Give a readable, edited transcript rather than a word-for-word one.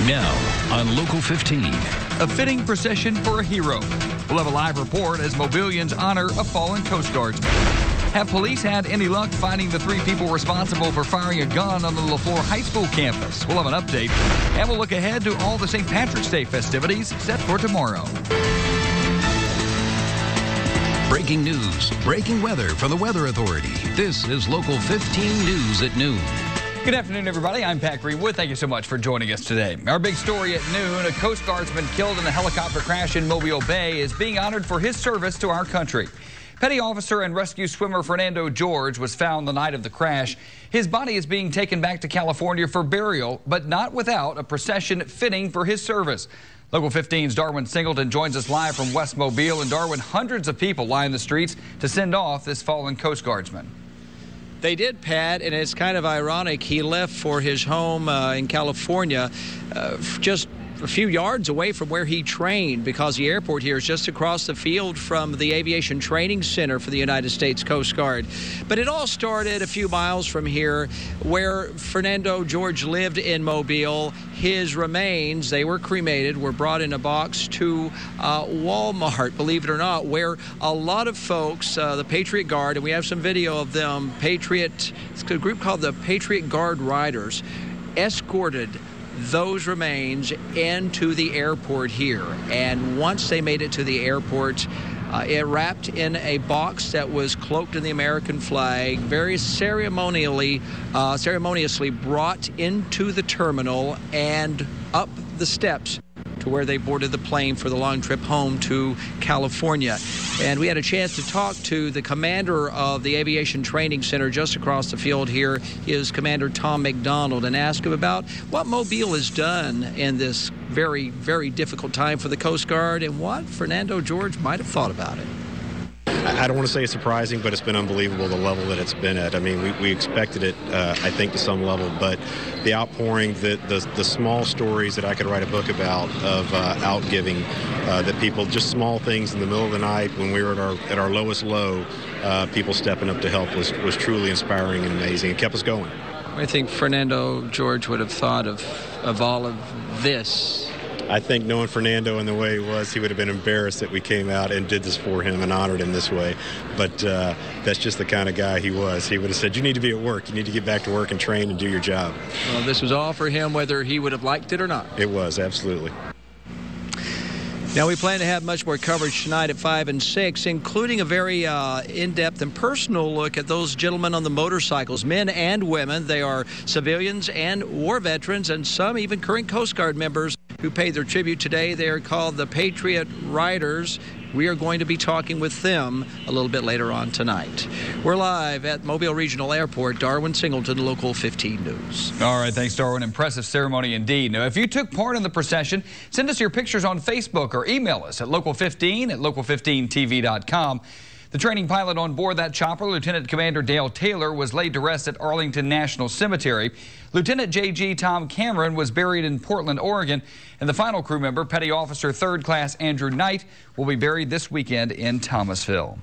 Now on Local 15. A fitting procession for a hero. We'll have a live report as Mobilians honor a fallen Coast Guardsman. Have police had any luck finding the 3 people responsible for firing a gun on the LaFleur High School campus? We'll have an update, and we'll look ahead to all the St. Patrick's Day festivities set for tomorrow. Breaking news, breaking weather from the Weather Authority. This is Local 15 News at noon. Good afternoon, everybody. I'm Pat Greenwood. Thank you so much for joining us today. Our big story at noon, a Coast Guardsman killed in a helicopter crash in Mobile Bay is being honored for his service to our country. Petty Officer and rescue swimmer Fernando Jorge was found the night of the crash. His body is being taken back to California for burial, but not without a procession fitting for his service. Local 15's Darwin Singleton joins us live from West Mobile. And Darwin, hundreds of people line the streets to send off this fallen Coast Guardsman. They did, Pat, and it's kind of ironic. He left for his home in California just a few yards away from where he trained, because the airport here is just across the field from the Aviation Training Center for the United States Coast Guard. But it all started a few miles from here where Fernando Jorge lived in Mobile. His remains, they were cremated, were brought in a box to Walmart, believe it or not, where a lot of folks, the Patriot Guard, and we have some video of them, it's a group called the Patriot Guard Riders, escorted those remains into the airport here. And once they made it to the airport, it wrapped in a box that was cloaked in the American flag, very ceremoniously brought into the terminal and up the steps to where they boarded the plane for the long trip home to California. And we had a chance to talk to the commander of the Aviation Training Center just across the field here. He is Commander Tom McDonald, and ask him about what Mobile has done in this very, very difficult time for the Coast Guard and what Fernando Jorge might have thought about it. I don't want to say it's surprising, but it's been unbelievable the level that it's been at. I mean, we expected it, I think, to some level, but the outpouring, the small stories that I could write a book about of outgiving, that people, just small things in the middle of the night when we were at our lowest low, people stepping up to help was truly inspiring and amazing. It kept us going. I think Fernando Jorge would have thought of all of this. I think knowing Fernando and the way he was, he would have been embarrassed that we came out and did this for him and honored him this way. But that's just the kind of guy he was. He would have said, you need to be at work. You need to get back to work and train and do your job. Well, this was all for him, whether he would have liked it or not. It was, absolutely. Now, we plan to have much more coverage tonight at 5 and 6, including a very in-depth and personal look at those gentlemen on the motorcycles, men and women. They are civilians and war veterans, and some even current Coast Guard members who paid their tribute today. They are called the Patriot Riders. We are going to be talking with them a little bit later on tonight. We're live at Mobile Regional Airport. Darwin Singleton, Local 15 News. All right, thanks, Darwin. Impressive ceremony indeed. Now, if you took part in the procession, send us your pictures on Facebook or email us at local15 at local15tv.com. The training pilot on board that chopper, Lieutenant Commander Dale Taylor, was laid to rest at Arlington National Cemetery. Lieutenant J.G. Tom Cameron was buried in Portland, Oregon. And the final crew member, Petty Officer 3rd Class Andrew Knight, will be buried this weekend in Thomasville.